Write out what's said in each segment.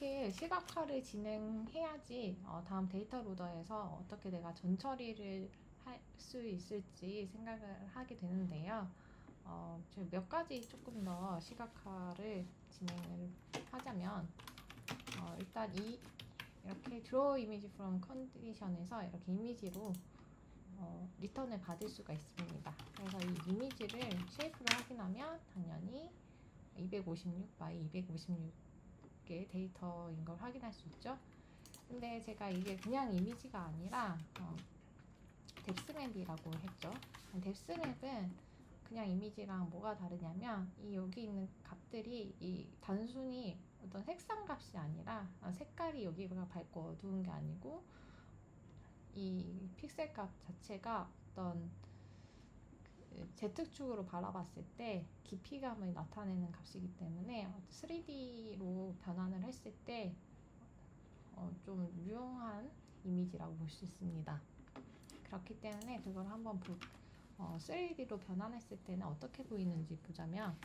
이렇게 시각화를 진행해야지 다음 데이터 로더에서 어떻게 내가 전처리를 할 수 있을지 생각을 하게 되는데요. 지금 몇 가지 조금 더 시각화를 진행을 하자면 일단 이렇게 draw image from condition에서 이렇게 이미지로 리턴을 받을 수가 있습니다. 그래서 이 이미지를 쉐이프를 확인하면 당연히 256 by 256의 데이터인 걸 확인할 수 있죠. 근데 제가 이게 그냥 이미지가 아니라 뎁스맵이라고 했죠. 뎁스맵은 그냥 이미지랑 뭐가 다르냐면 여기 있는 값들이 이 단순히 어떤 색상 값이 아니라 색깔이 여기가 밝고 어두운 게 아니고 이 픽셀 값 자체가 어떤 Z축으로 바라봤을 때 깊이감을 나타내는 값이기 때문에 3D로 변환을 했을 때 좀 유용한 이미지라고 볼 수 있습니다. 그렇기 때문에 그걸 한번 3D로 변환했을 때는 어떻게 보이는지 보자면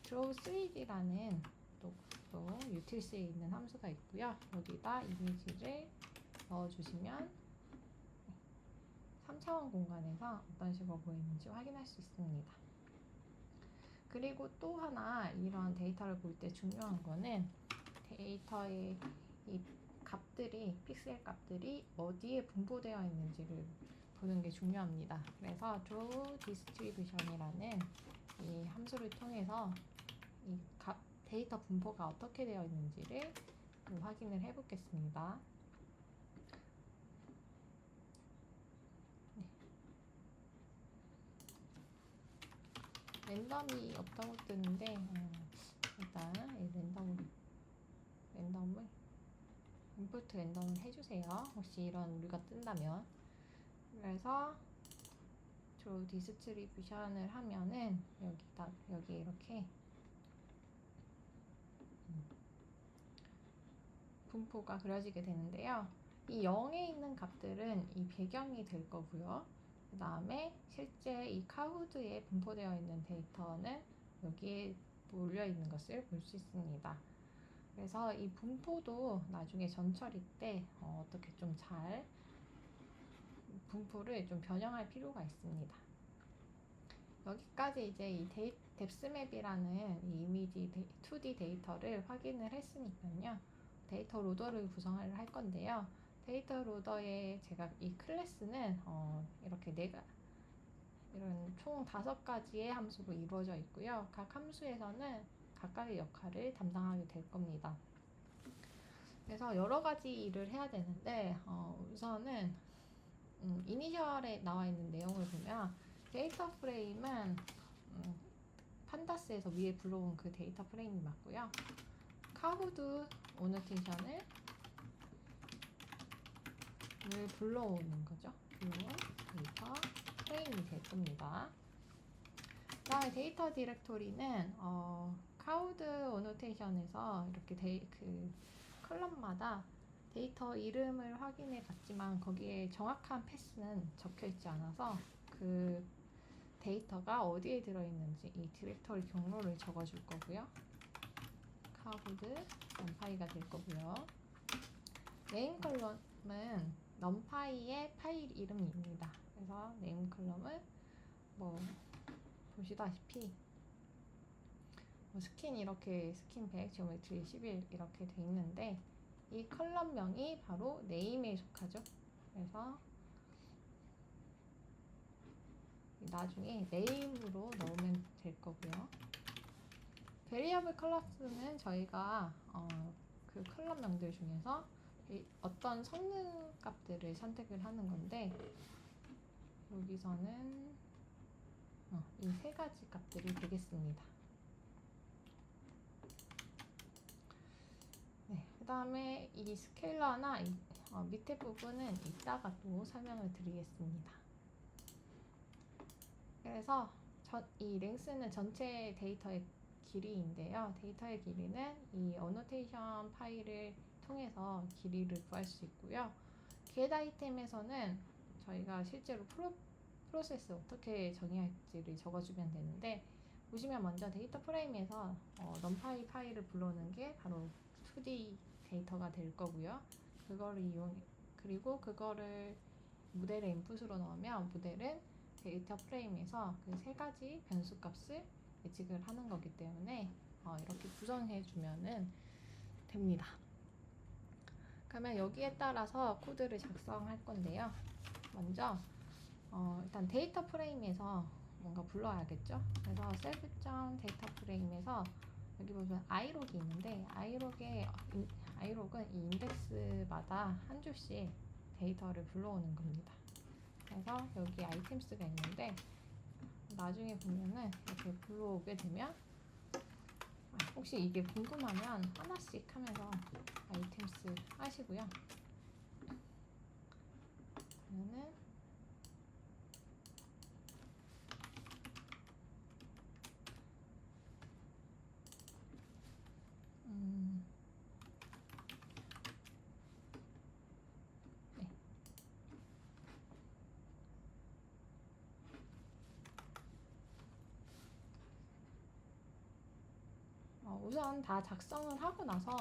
draw 3D라는 또 유틸스에 있는 함수가 있고요. 여기다 이미지를 넣어주시면 3차원 공간에서 어떤 식으로 보이는지 확인할 수 있습니다. 그리고 또 하나 이런 데이터를 볼 때 중요한 거는 데이터의 이 값들이 픽셀 값들이 어디에 분포되어 있는지를 보는 게 중요합니다. 그래서 draw distribution이라는 이 함수를 통해서 이 데이터 분포가 어떻게 되어 있는지를 확인을 해 보겠습니다. 랜덤이 없다고 뜨는데 일단 이 랜덤을 인풋 랜덤을 해주세요. 혹시 이런 우리가 뜬다면. 그래서 draw distribution을 하면은 여기 이렇게 분포가 그려지게 되는데요. 이 0에 있는 값들은 이 배경이 될 거고요. 그 다음에 실제 이 카우드에 분포되어 있는 데이터는 여기에 몰려 있는 것을 볼 수 있습니다. 그래서 이 분포도 나중에 전처리 때 어떻게 좀 잘 분포를 좀 변형할 필요가 있습니다. 여기까지 이제 이 뎁스맵이라는 이 이미지 2D 데이터를 확인을 했으니까요. 데이터 로더를 구성을 할 건데요. 데이터 로더에 제가 이 클래스는 이렇게 이런 총 5가지의 함수로 이루어져 있고요. 각 함수에서는 각각의 역할을 담당하게 될 겁니다. 그래서 여러 가지 일을 해야 되는데 우선은 이니셜에 나와 있는 내용을 보면 데이터 프레임은 판다스에서 위에 불러온 그 데이터 프레임이 맞고요. 카우드 오노테이션을 불러오는 거죠. 불러온 데이터 프레임이 될 겁니다. 그 다음에 데이터 디렉토리는 카우드 오노테이션에서 이렇게 컬럼마다 데이터 이름을 확인해 봤지만 거기에 정확한 패스는 적혀 있지 않아서 그 데이터가 어디에 들어있는지 이 디렉터리 경로를 적어줄 거고요. 카우드 넘파이가 될 거고요. 네임 컬럼은 넘파이의 파일 이름입니다. 그래서 네임 컬럼은 보시다시피 스킨 이렇게 스킨 100, 지오메트리 11 이렇게 돼 있는데 이 컬럼명이 바로 네임에 속하죠. 그래서 나중에 네임으로 넣으면 될 거고요. 베리어블 클래스는 저희가 그 컬럼명들 중에서 어떤 성능 값들을 선택을 하는 건데 여기서는 이 3가지 값들이 되겠습니다. 네, 그 다음에 이 스케일러나 밑에 부분은 이따가 또 설명을 드리겠습니다. 그래서 이 랭스는 전체 데이터의 길이인데요. 데이터의 길이는 이 어노테이션 파일을 통해서 길이를 구할 수 있고요. get 아이템에서는 저희가 실제로 프로세스 어떻게 정의할지를 적어주면 되는데 보시면 먼저 데이터 프레임에서 numpy 파일을 불러오는 게 바로 2D 데이터가 될 거고요. 그거를 그리고 그거를 모델의 인풋으로 넣으면 모델은 데이터 프레임에서 그 세 가지 변수 값을 예측을 하는 거기 때문에 이렇게 구성해 주면은 됩니다. 그러면 여기에 따라서 코드를 작성할 건데요. 먼저 일단 데이터 프레임에서 뭔가 불러야겠죠. 그래서 self.data 프레임에서 여기 보면 i록이 있는데 i록은 이 인덱스마다 한 줄씩 데이터를 불러오는 겁니다. 그래서 여기 아이템스가 있는데 나중에 보면은 이렇게 불러오게 되면 혹시 이게 궁금하면 하나씩 하면서 아이템스 하시고요. 그러면은 네. 우선 다 작성을 하고 나서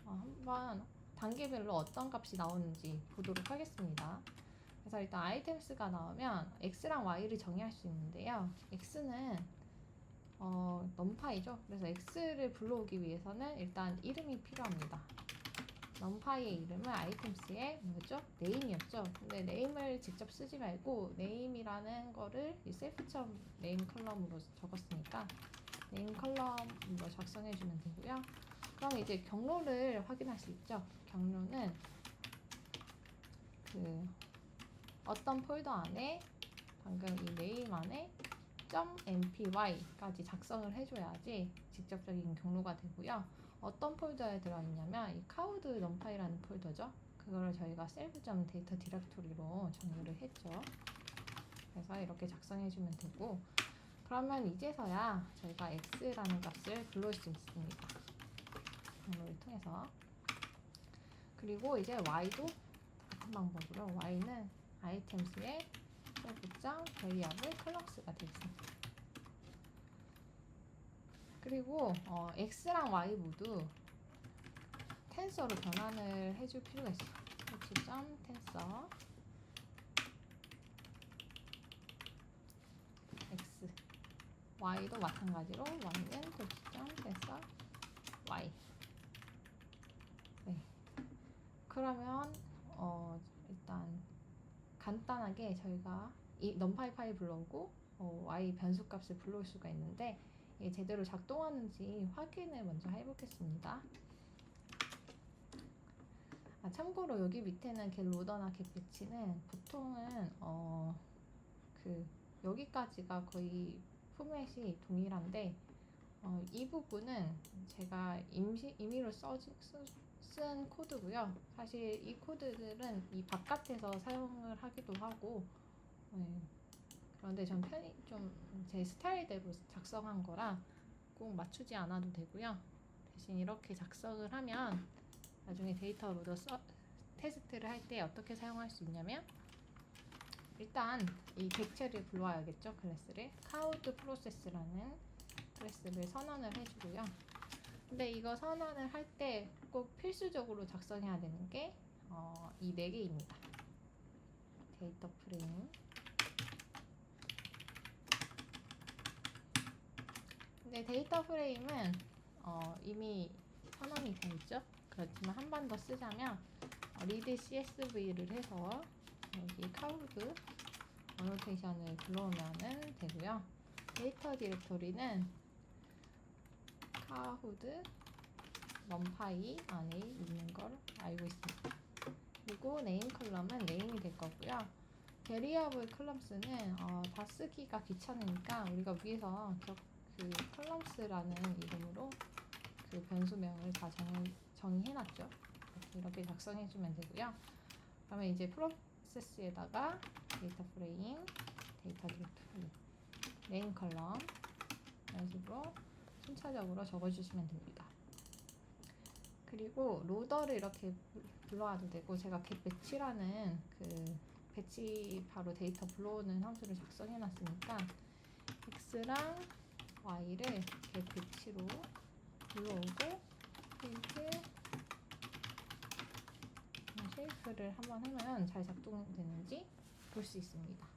한번 단계별로 어떤 값이 나오는지 보도록 하겠습니다. 그래서 일단 아이템스가 나오면 x랑 y를 정의할 수 있는데요. x는 num파이죠. 그래서 x를 불러오기 위해서는 일단 이름이 필요합니다. num파이의 이름은 아이템스의 뭐죠? name이었죠. 근데 name을 직접 쓰지 말고 name이라는 거를 이 self.name 컬럼으로 적었으니까 name 컬럼으로 작성해주면 되고요. 그럼 이제 경로를 확인할 수 있죠. 경로는 그 어떤 폴더 안에 방금 이 name 안에 .mpy까지 작성을 해줘야지 직접적인 경로가 되고요. 어떤 폴더에 들어있냐면 이 cloud numpy라는 폴더죠. 그거를 저희가 self.data 디렉토리로 정의를 했죠. 그래서 이렇게 작성해주면 되고, 그러면 이제서야 저희가 x라는 값을 불러올 수 있습니다. 경로를 통해서. 그리고 이제 y도 같은 방법으로 y는 아이템스의 self.variable 클래스가 되겠습니다. 그리고 x랑 y 모두 텐서로 변환을 해줄 필요가 있어요. x.tensor x y도 마찬가지로 y는 x.tensor y. 네. 그러면 일단 간단하게 저희가 이 numpy 파일 불러오고 y 변수값을 불러올 수가 있는데 이게 제대로 작동하는지 확인을 먼저 해보겠습니다. 참고로 여기 밑에는 get loader나 get batch는 보통은 여기까지가 거의 포맷이 동일한데 이 부분은 제가 임의로 쓴 코드고요. 사실 이 코드들은 이 바깥에서 사용을 하기도 하고 그런데 전 편히 좀 제 스타일대로 작성한 거라 꼭 맞추지 않아도 되고요. 대신 이렇게 작성을 하면 나중에 데이터 로더 테스트를 할 때 어떻게 사용할 수 있냐면 일단 이 객체를 불러와야겠죠. 클래스를 cloud process라는 클래스를 선언을 해주고요. 근데 이거 선언을 할 때 꼭 필수적으로 작성해야 되는 게 이 4개입니다. 데이터 프레임. 근데 데이터 프레임은 이미 선언이 되어 있죠. 그렇지만 한 번 더 쓰자면 read csv를 해서 여기 cloud 어노테이션을 불러오면 되고요. 데이터 디렉토리는 cloud numpy 안에 있는 걸 알고 있습니다. 그리고 name 컬럼은 name이 될 거고요. variable columns는 다 쓰기가 귀찮으니까 우리가 위에서 그 columns라는 이름으로 그 변수명을 다 정의해놨죠. 이렇게 작성해주면 되고요. 그러면 이제 프로세스에다가 데이터 프레임, 데이터 디렉토리, 네임 컬럼 이런 식으로 순차적으로 적어주시면 됩니다. 그리고 로더를 이렇게 불러와도 되고 제가 get batch라는 그 배치 바로 데이터 불러오는 함수를 작성해놨으니까 x랑 y를 get batch로 불러오고 print 체크를 한번 하면 잘 작동되는지 볼 수 있습니다.